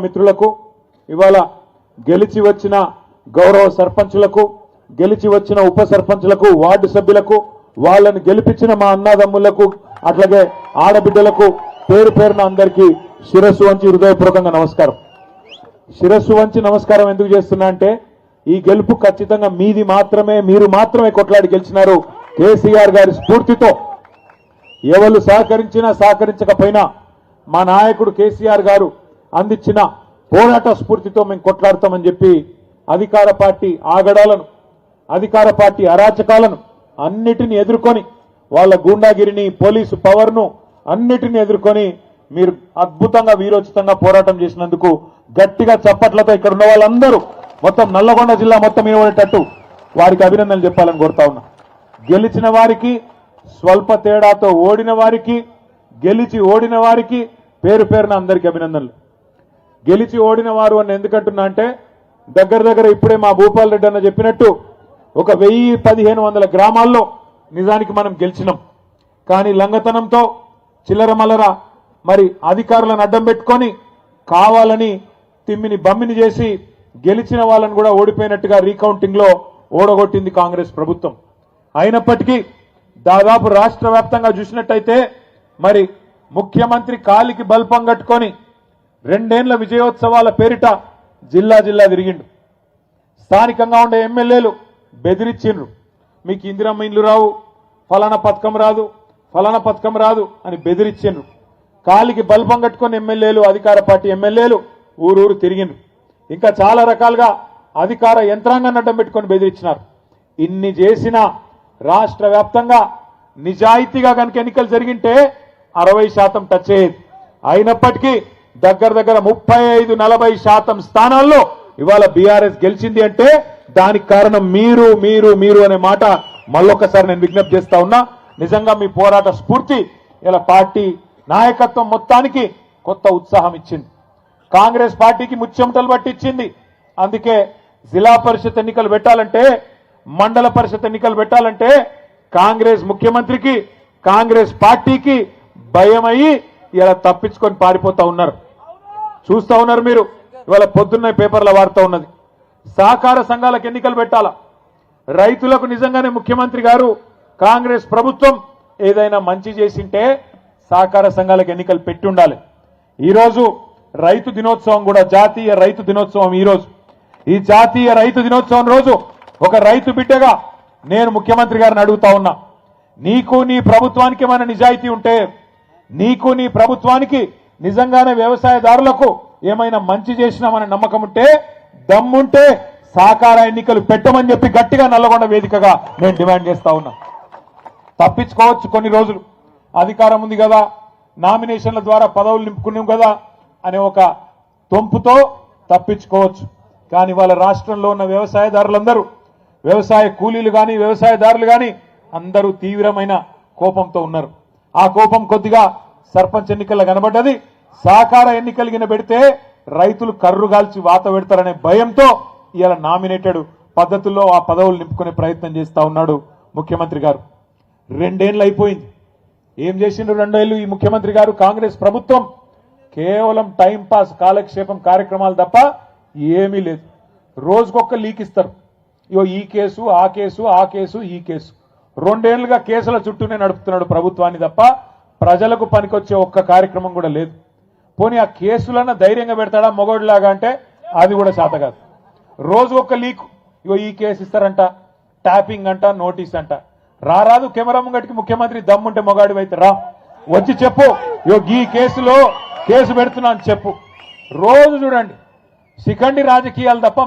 మిత్రులకు ఇవాళ గెలిచి వచ్చిన గౌరవ సర్పంచులకు గెలిచి వచ్చిన ఉప సర్పంచులకు వార్డు సభ్యులకు వాళ్ళని గెలిపించిన మా అన్నదమ్ములకు అట్లాగే ఆడబిడ్డలకు పేరు పేరున అందరికీ శిరస్సు వంచి హృదయపూర్వకంగా నమస్కారం. శిరస్సు వంచి నమస్కారం ఎందుకు చేస్తున్నా అంటే ఈ గెలుపు ఖచ్చితంగా మీది మాత్రమే, మీరు మాత్రమే కొట్లాడి గెలిచినారు. కేసీఆర్ గారి స్ఫూర్తితో ఎవరు సహకరించినా సహకరించకపోయినా మా నాయకుడు కేసీఆర్ గారు అందించిన పోరాట స్ఫూర్తితో మేము కొట్లాడతామని చెప్పి అధికార పార్టీ ఆగడాలను, అధికార పార్టీ అరాచకాలను అన్నిటిని ఎదుర్కొని వాళ్ళ గూండాగిరిని, పోలీసు పవర్ను అన్నిటిని ఎదుర్కొని మీరు అద్భుతంగా వీరోచితంగా పోరాటం చేసినందుకు గట్టిగా చప్పట్లతో ఇక్కడ ఉన్న వాళ్ళందరూ మొత్తం నల్లగొండ జిల్లా మొత్తం వినబడేటట్టు వారికి అభినందనలు చెప్పాలని కోరుతా ఉన్నా. గెలిచిన వారికి, స్వల్ప తేడాతో ఓడిన వారికి, గెలిచి ఓడిన వారికి పేరు పేరున అందరికీ అభినందనలు. గెలిచి ఓడిన వారు అని ఎందుకంటున్నా అంటే దగ్గర ఇప్పుడే మా భూపాల్ రెడ్డి అన్న చెప్పినట్టు ఒక 1000-1500 గ్రామాల్లో నిజానికి మనం గెలిచినాం. కానీ లంగతనంతో చిల్లర మల్లర మరి అధికారులను అడ్డం పెట్టుకొని కావాలని తిమ్మిని బమ్మిని చేసి గెలిచిన వాళ్ళని కూడా ఓడిపోయినట్టుగా రీకౌంటింగ్ లో ఓడగొట్టింది కాంగ్రెస్ ప్రభుత్వం. అయినప్పటికీ దాదాపు రాష్ట్ర వ్యాప్తంగా చూసినట్టయితే మరి ముఖ్యమంత్రి కాలికి బల్పం కట్టుకొని 2 ఏళ్ల విజయోత్సవాల పేరిట జిల్లా జిల్లా తిరిగిండు. స్థానికంగా ఉండే ఎమ్మెల్యేలు బెదిరించిండ్రు, మీకు ఇందిరమ్మ ఇండ్లు రావు, ఫలానా పథకం రాదు, ఫలానా పథకం రాదు అని బెదిరించిండ్రు. కాలికి బల్పం కట్టుకొని ఎమ్మెల్యేలు, అధికార పార్టీ ఎమ్మెల్యేలు ఊరూరు తిరిగిండ్రు. ఇంకా చాలా రకాలుగా అధికార యంత్రాంగాన్ని అడ్డం పెట్టుకొని బెదిరించినారు. ఇన్ని చేసినా రాష్ట్ర వ్యాప్తంగా నిజాయితీగా కనుక ఎన్నికలు జరిగింటే 60% టచ్ అయ్యేది. అయినప్పటికీ దగ్గర 35-40% స్థానాల్లో ఇవాళ బీఆర్ఎస్ గెలిచింది అంటే దానికి కారణం మీరు మీరు మీరు అనే మాట మళ్ళొక్కసారి నేను విజ్ఞప్తి చేస్తా ఉన్నా. నిజంగా మీ పోరాట స్ఫూర్తి ఇలా పార్టీ నాయకత్వం మొత్తానికి కొత్త ఉత్సాహం ఇచ్చింది. కాంగ్రెస్ పార్టీకి ముచ్చెమటలు పట్టించింది. అందుకే జిల్లా పరిషత్ ఎన్నికలు పెట్టాలంటే, మండల పరిషత్ ఎన్నికలు పెట్టాలంటే కాంగ్రెస్ ముఖ్యమంత్రికి, కాంగ్రెస్ పార్టీకి భయమయ్యి ఇలా తప్పించుకొని పారిపోతా ఉన్నారు. చూస్తా ఉన్నారు మీరు. ఇవాళ పొద్దున్న పేపర్ల వార్త ఉన్నది, సహకార సంఘాలకు ఎన్నికలు పెట్టాలా. రైతులకు నిజంగానే ముఖ్యమంత్రి గారు, కాంగ్రెస్ ప్రభుత్వం ఏదైనా మంచి చేసింటే సహకార సంఘాలకు ఎన్నికలు పెట్టి ఉండాలి. ఈరోజు రైతు దినోత్సవం కూడా, జాతీయ రైతు దినోత్సవం ఈరోజు. ఈ జాతీయ రైతు దినోత్సవం రోజు ఒక రైతు బిడ్డగా నేను ముఖ్యమంత్రి గారిని అడుగుతా ఉన్నా, నీకు నీ ప్రభుత్వానికి ఏమైనా నిజాయితీ ఉంటే, నీకు నీ ప్రభుత్వానికి నిజంగానే వ్యవసాయదారులకు ఏమైనా మంచి చేసినామనే నమ్మకం ఉంటే, దమ్ముంటే సహకార ఎన్నికలు పెట్టమని చెప్పి గట్టిగా నల్లగొండ వేదికగా నేను డిమాండ్ చేస్తా ఉన్నా. తప్పించుకోవచ్చు కొన్ని రోజులు, అధికారం ఉంది కదా, నామినేషన్ల ద్వారా పదవులు నింపుకున్నాం కదా అనే ఒక తొంపుతో తప్పించుకోవచ్చు. కానీ వాళ్ళ రాష్ట్రంలో ఉన్న వ్యవసాయదారులందరూ, వ్యవసాయ కూలీలు కానీ వ్యవసాయదారులు కానీ అందరూ తీవ్రమైన కోపంతో ఉన్నారు. ఆ కోపం కొద్దిగా సర్పంచ్ ఎన్నికల్లో కనబడ్డది. సహకార ఎన్నికలు గిన పెడితే రైతులు కర్రుగాల్చి వాత పెడతారనే భయంతో ఇలా నామినేటెడ్ పద్ధతుల్లో ఆ పదవులు నింపుకునే ప్రయత్నం చేస్తా ఉన్నాడు ముఖ్యమంత్రి గారు. 2 ఏళ్ళు అయిపోయింది. ఏం చేసిండ్రు 2 ఏళ్ళు ఈ ముఖ్యమంత్రి గారు? కాంగ్రెస్ ప్రభుత్వం కేవలం టైంపాస్, కాలక్షేపం కార్యక్రమాలు తప్ప ఏమీ లేదు. రోజుకొక లీక్ ఇస్తారు. ఇగో ఈ కేసు, ఆ కేసు, ఆ కేసు, ఈ కేసు. 2 ఏళ్లుగా కేసుల చుట్టూనే నడుపుతున్నాడు ప్రభుత్వాన్ని తప్ప ప్రజలకు పనికొచ్చే ఒక్క కార్యక్రమం కూడా లేదు. పోనీ ఆ కేసులన్నా ధైర్యంగా పెడతాడా మొగోడిలాగా అంటే అది కూడా చేత కాదు. రోజుకొక లీక్. ఇగో ఈ కేసు ఇస్తారంట, ట్యాపింగ్ అంట, నోటీస్ అంట. రారాదు కెమెరా ముంగటికి ముఖ్యమంత్రి దమ్ముంటే మొగాడివైతే రా, వచ్చి చెప్పు, ఇగో ఈ కేసులో కేసు పెడుతున్నా అని చెప్పు. రోజు చూడండి శిఖండి రాజకీయాలు తప్ప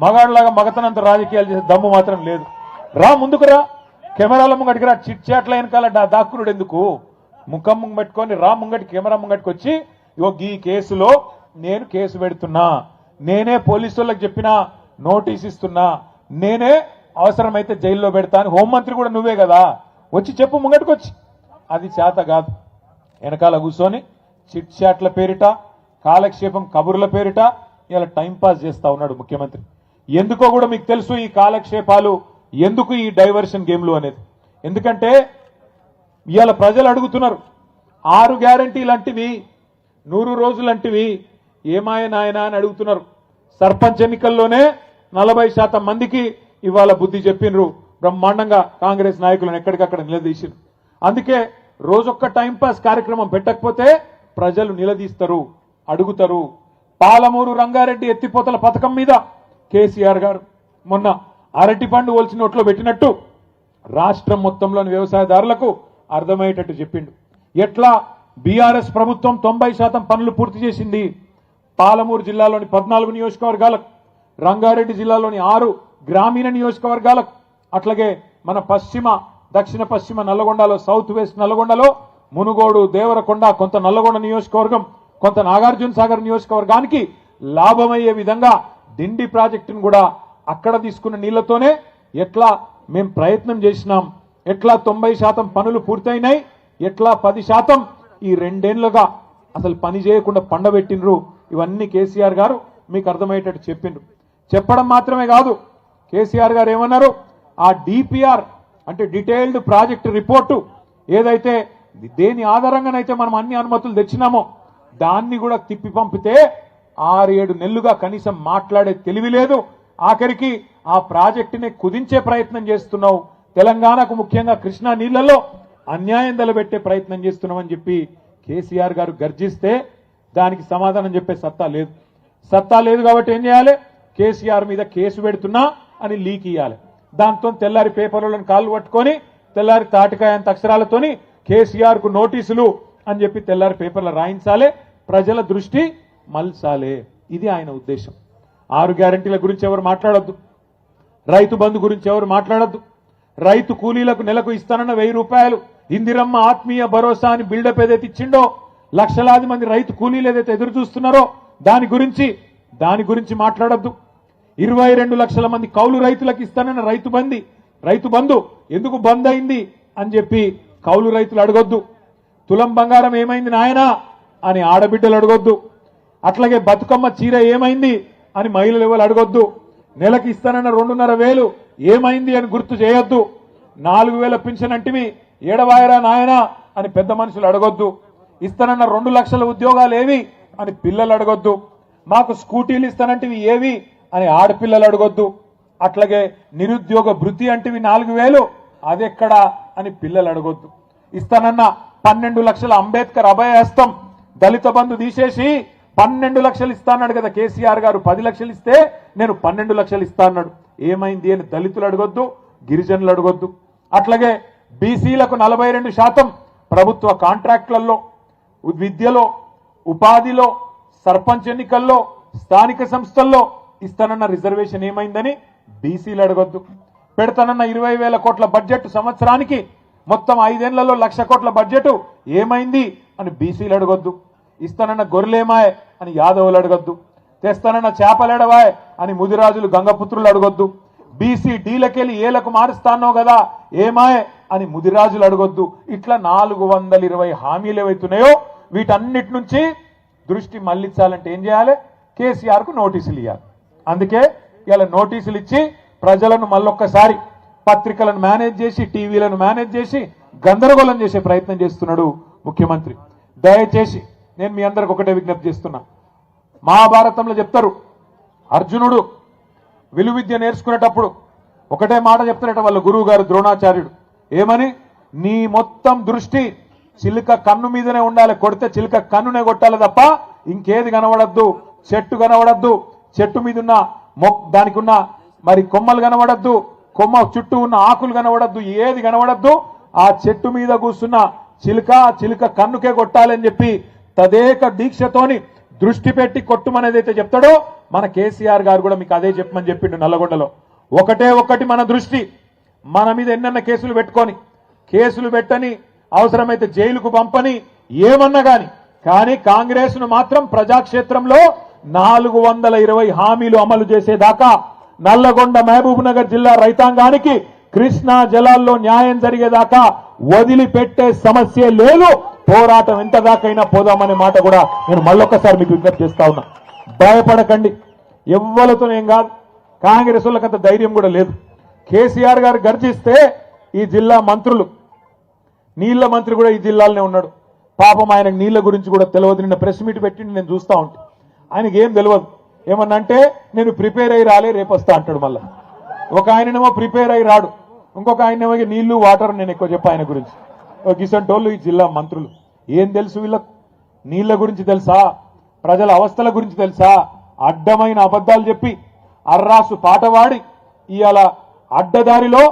మగాడిలాగా మగతనంత రాజకీయాలు చేసే దమ్ము మాత్రం లేదు. రా, ముందుకు రా, కెమెరాల ముంగటికి రా. చిట్చాట్ల వెనకాల దాక్కునుడు ఎందుకు? ముఖం పెట్టుకొని రా ముంగటి, కెమెరా ముంగటికి వచ్చి ఇగో ఈ కేసులో నేను కేసు పెడుతున్నా, నేనే పోలీసులకు చెప్పినా, నోటీస్ ఇస్తున్నా, నేనే అవసరమైతే జైల్లో పెడతా అని హోంమంత్రి కూడా నువ్వే కదా, వచ్చి చెప్పు ముంగటికి వచ్చి. అది చేత కాదు. వెనకాల కూర్చొని చిట్చాట్ల పేరిట, కాలక్షేపం కబుర్ల పేరిట ఇలా టైంపాస్ చేస్తా ఉన్నాడు ముఖ్యమంత్రి. ఎందుకో కూడా మీకు తెలుసు ఈ కాలక్షేపాలు, ఎందుకు ఈ డైవర్షన్ గేమ్లు అనేది. ఎందుకంటే ఇవాళ ప్రజలు అడుగుతున్నారు, 6 గ్యారంటీలు అంటివి, 100 రోజులంటివి ఏమాయ నాయనా అని అడుగుతున్నారు. సర్పంచ్ ఎన్నికల్లోనే 40% మందికి ఇవాళ బుద్ధి చెప్పినరు. బ్రహ్మాండంగా కాంగ్రెస్ నాయకులను ఎక్కడికక్కడ నిలదీసిరు. అందుకే రోజొక్క టైంపాస్ కార్యక్రమం పెట్టకపోతే ప్రజలు నిలదీస్తారు, అడుగుతారు. పాలమూరు రంగారెడ్డి ఎత్తిపోతల పథకం మీద కేసీఆర్ గారు మొన్న అరటి పండు ఒలిచి నోట్లో పెట్టినట్టు రాష్ట్రం మొత్తంలోని వ్యవసాయదారులకు అర్థమయ్యేటట్టు చెప్పిండు. ఎట్లా బీఆర్ఎస్ ప్రభుత్వం 90% పనులు పూర్తి చేసింది. పాలమూరు జిల్లాలోని 14 నియోజకవర్గాలకు, రంగారెడ్డి జిల్లాలోని 6 గ్రామీణ నియోజకవర్గాలకు, అట్లాగే మన దక్షిణ పశ్చిమ నల్లగొండలో, సౌత్ వెస్ట్ నల్లగొండలో మునుగోడు, దేవరకొండ, కొంత నల్లగొండ నియోజకవర్గం, కొంత నాగార్జున సాగర్ నియోజకవర్గానికి లాభమయ్యే విధంగా డిండి ప్రాజెక్టును కూడా అక్కడ తీసుకున్న నీళ్లతోనే ఎట్లా మేము ప్రయత్నం చేసినాం, ఎట్లా 90% పనులు పూర్తయినాయి, ఎట్లా 10% ఈ 2 ఏళ్లుగా అసలు పని చేయకుండా పండబెట్టినరు. ఇవన్నీ కేసీఆర్ గారు మీకు అర్థమయ్యేటట్టు చెప్పిండ్రు. చెప్పడం మాత్రమే కాదు, కేసీఆర్ గారు ఏమన్నారు, ఆ డిపిఆర్ అంటే డీటెయిల్డ్ ప్రాజెక్ట్ రిపోర్టు ఏదైతే దేని ఆధారంగానైతే మనం అన్ని అనుమతులు తెచ్చినామో దాన్ని కూడా తిప్పి పంపితే 6-7 నెలలుగా కనీసం మాట్లాడే తెలివి లేదు. ఆఖరికి ఆ ప్రాజెక్టుని కుదించే ప్రయత్నం చేస్తున్నావు, తెలంగాణకు ముఖ్యంగా కృష్ణా నీళ్లలో అన్యాయం తలబెట్టే ప్రయత్నం చేస్తున్నామని చెప్పి కేసీఆర్ గారు గర్జిస్తే దానికి సమాధానం చెప్పే సత్తా లేదు కాబట్టి ఏం చేయాలి, కేసీఆర్ మీద కేసు పెడుతున్నా అని లీక్ ఇవ్వాలి. దాంతో తెల్లారి పేపర్లను కాళ్ళు పట్టుకొని తెల్లారి తాటికాయంత అక్షరాలతోని కేసీఆర్ కు నోటీసులు అని చెప్పి తెల్లారి పేపర్లు రాయించాలి, ప్రజల దృష్టి మల్చాలే. ఇది ఆయన ఉద్దేశం. 6 గ్యారంటీల గురించి ఎవరు మాట్లాడొద్దు, రైతు బంధు గురించి ఎవరు మాట్లాడొద్దు, రైతు కూలీలకు నెలకు ఇస్తానన్న 1000 రూపాయలు, ఇందిరమ్మ ఆత్మీయ భరోసా అని బిల్డప్ ఏదైతే ఇచ్చిండో, లక్షలాది మంది రైతు కూలీలు ఏదైతే ఎదురు చూస్తున్నారో దాని గురించి మాట్లాడొద్దు. 22 లక్షల మంది కౌలు రైతులకు ఇస్తానన్న రైతు బంధు ఎందుకు బంద్ అయింది అని చెప్పి కౌలు రైతులు అడగొద్దు. తులం బంగారం ఏమైంది నాయనా అని ఆడబిడ్డలు అడగొద్దు. అట్లాగే బతుకమ్మ చీర ఏమైంది అని మహిళలు ఎవరు అడగొద్దు. నెలకి ఇస్తానన్న 2,500 ఏమైంది అని గుర్తు చేయొద్దు. 4,000 పింఛన్ అంటివి ఏడవాయరా నాయనా అని పెద్ద మనుషులు అడగొద్దు. ఇస్తానన్న 2 లక్షల ఉద్యోగాలు ఏవి అని పిల్లలు అడగొద్దు. మాకు స్కూటీలు ఇస్తానంటివి ఏవి అని ఆడపిల్లలు అడగొద్దు. అట్లాగే నిరుద్యోగ భృతి అంటివి 4,000 అదెక్కడా అని పిల్లలు అడగొద్దు. ఇస్తానన్న 12 లక్షల అంబేద్కర్ అభయహస్తం దళిత బంధు తీసేసి 12 లక్షలు ఇస్తా అన్నాడు కదా కేసీఆర్ గారు. 10 లక్షలు ఇస్తే నేను 12 లక్షలు ఇస్తా అన్నాడు. ఏమైంది అని దళితులు అడగొద్దు, గిరిజనులు అడగొద్దు. అట్లాగే బీసీలకు 42% ప్రభుత్వ కాంట్రాక్టులలో, విద్యలో, ఉపాధిలో, సర్పంచ్ ఎన్నికల్లో, స్థానిక సంస్థల్లో ఇస్తానన్న రిజర్వేషన్ ఏమైందని బీసీలు అడగొద్దు. పెడతానన్న 20,000 కోట్ల బడ్జెట్ సంవత్సరానికి మొత్తం 5 ఏళ్లలో 1,00,000 కోట్ల బడ్జెట్ ఏమైంది అని బీసీలు అడగొద్దు. ఇస్తానన్న గొర్రెలేమాయ్ అని యాదవులు అడగొద్దు. తెస్తానన్న చేపలేడవాయ్ అని ముదిరాజులు గంగపుత్రులు అడగొద్దు. బీసీ డీలకెళ్ళి ఏలకు మారుస్తానో కదా ఏమాయ్ అని ముదిరాజులు అడగొద్దు. ఇట్లా 420 హామీలు ఏవైతున్నాయో వీటన్నిటి నుంచి దృష్టి మళ్లించాలంటే ఏం చేయాలి, కేసీఆర్ కు నోటీసులు ఇవ్వాలి. అందుకే ఇలా నోటీసులు ఇచ్చి ప్రజలను మళ్ళొక్కసారి పత్రికలను మేనేజ్ చేసి, టీవీలను మేనేజ్ చేసి గందరగోళం చేసే ప్రయత్నం చేస్తున్నాడు ముఖ్యమంత్రి. దయచేసి నేను మీ అందరికి ఒకటే విజ్ఞప్తి చేస్తున్నా. మహాభారతంలో చెప్తారు, అర్జునుడు విలువిద్య నేర్చుకునేటప్పుడు ఒకటే మాట చెప్తారట వాళ్ళ గురువు గారు ద్రోణాచార్యుడు. ఏమని, నీ మొత్తం దృష్టి చిలుక కన్ను మీదనే ఉండాలి, కొడితే చిలుక కన్నునే కొట్టాలి తప్ప ఇంకేది కనబడద్దు. చెట్టు కనబడద్దు, చెట్టు మీద ఉన్న దానికి ఉన్న మరి కొమ్మలు కనబడద్దు, కొమ్మ చుట్టూ ఉన్న ఆకులు కనబడద్దు, ఏది కనబడద్దు. ఆ చెట్టు మీద కూర్చున్న చిలుక కన్నుకే కొట్టాలని చెప్పి తదేక దీక్షతోని దృష్టి పెట్టి కొట్టుమనేదైతే చెప్తాడో మన కేసీఆర్ గారు కూడా మీకు అదే చెప్పమని చెప్పిండు నల్లగొండలో. ఒకటి మన దృష్టి, మన మీద ఎన్నెన్న కేసులు పెట్టుకొని, కేసులు పెట్టని, అవసరమైతే జైలుకు పంపని, ఏమన్నా కానీ కాంగ్రెస్ ను మాత్రం ప్రజాక్షేత్రంలో 420 హామీలు అమలు చేసేదాకా, నల్లగొండ మహబూబ్ నగర్ జిల్లా రైతాంగానికి కృష్ణా జలాల్లో న్యాయం జరిగేదాకా వదిలిపెట్టే సమస్య లేదు. పోరాటం ఎంత దాకైనా పోదామనే మాట కూడా నేను మళ్ళొక్కసారి మీకు విజ్ఞప్తి చేస్తా ఉన్నా. భయపడకండి, ఎవ్వలతోనేం కాదు. కాంగ్రెస్ వాళ్ళకంత ధైర్యం కూడా లేదు. కేసీఆర్ గారు గర్జిస్తే ఈ జిల్లా మంత్రులు, నీళ్ల మంత్రి కూడా ఈ జిల్లాలోనే ఉన్నాడు. పాపం ఆయనకు నీళ్ల గురించి కూడా తెలియదు. నిన్న ప్రెస్ మీట్ పెట్టి నేను చూస్తా ఉంటా. ఆయనకి ఏం తెలియదు. ఏమన్నంటే నేను ప్రిపేర్ అయ్యి రాలే రేపు వస్తా అంటాడు. మళ్ళా ఒక ఆయననేమో ప్రిపేర్ అయ్యి రాడు, ఇంకొక ఆయనేమో నీళ్లు వాటర్ నేను ఎక్కువ చెప్పా ఆయన గురించి. గిసంటోళ్ళు ఈ జిల్లా మంత్రులు ఏం తెలుసు వీళ్ళకు? నీళ్ల గురించి తెలుసా? ప్రజల అవస్థల గురించి తెలుసా? అడ్డమైన అబద్ధాలు చెప్పి అర్రాసు పాట పాడి ఇవాళ అడ్డదారిలో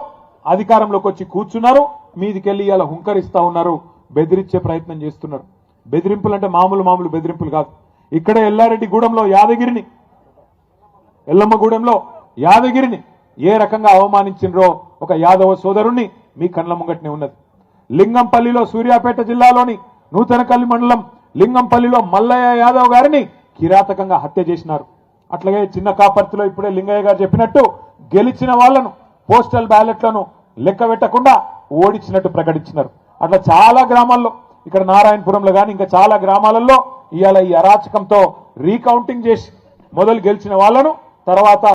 అధికారంలోకి వచ్చి కూర్చున్నారు. మీదికెళ్ళి ఇవాళ హుంకరిస్తా ఉన్నారు, బెదిరించే ప్రయత్నం చేస్తున్నారు. బెదిరింపులు అంటే మామూలు బెదిరింపులు కాదు. ఇక్కడే ఎల్లారెడ్డిగూడెంలో యాదగిరిని, ఎల్లమ్మగూడెంలో యాదగిరిని ఏ రకంగా అవమానించినరో ఒక యాదవ సోదరుణ్ణి మీ కళ్ళ ముంగట్నే ఉన్నది. లింగంపల్లిలో, సూర్యాపేట జిల్లాలోని నూతనకల్లి మండలం లింగంపల్లిలో మల్లయ్య యాదవ్ గారిని కిరాతకంగా హత్య చేసినారు. అట్లాగే చిన్న కాపర్తిలో ఇప్పుడే లింగయ్య గారు చెప్పినట్టు గెలిచిన వాళ్లను పోస్టల్ బ్యాలెట్లను లెక్క పెట్టకుండా ఓడించినట్టు ప్రకటించినారు. అట్లా చాలా గ్రామాల్లో, ఇక్కడ నారాయణపురంలో కానీ ఇంకా చాలా గ్రామాలలో ఇవాళ ఈ అరాచకంతో రీకౌంటింగ్ చేసి మొదలు గెలిచిన వాళ్లను తర్వాత